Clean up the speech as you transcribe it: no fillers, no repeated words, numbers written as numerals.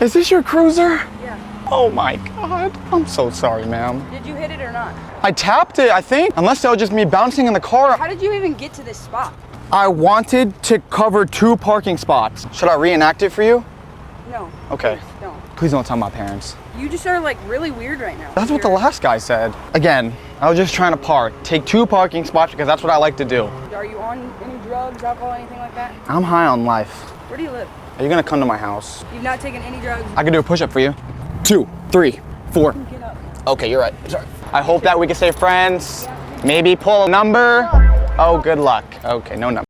Is this your cruiser? Yeah. Oh my God. I'm so sorry, ma'am. Did you hit it or not? I tapped it, I think. Unless that was just me bouncing in the car. How did you even get to this spot? I wanted to cover 2 parking spots. Should I reenact it for you? No. Okay. Please don't. Please don't tell my parents. You just are like really weird right now. That's what the last guy said. Again, I was just trying to park. Take 2 parking spots because that's what I like to do. Are you on any drugs, alcohol, anything like that? I'm high on life. Where do you live? Are you gonna come to my house? You've not taken any drugs. I can do a push-up for you. 2, 3, 4. Get up. Okay, you're right. Sorry. I hope that we can stay friends. Maybe pull a number. Oh, good luck. Okay, no number.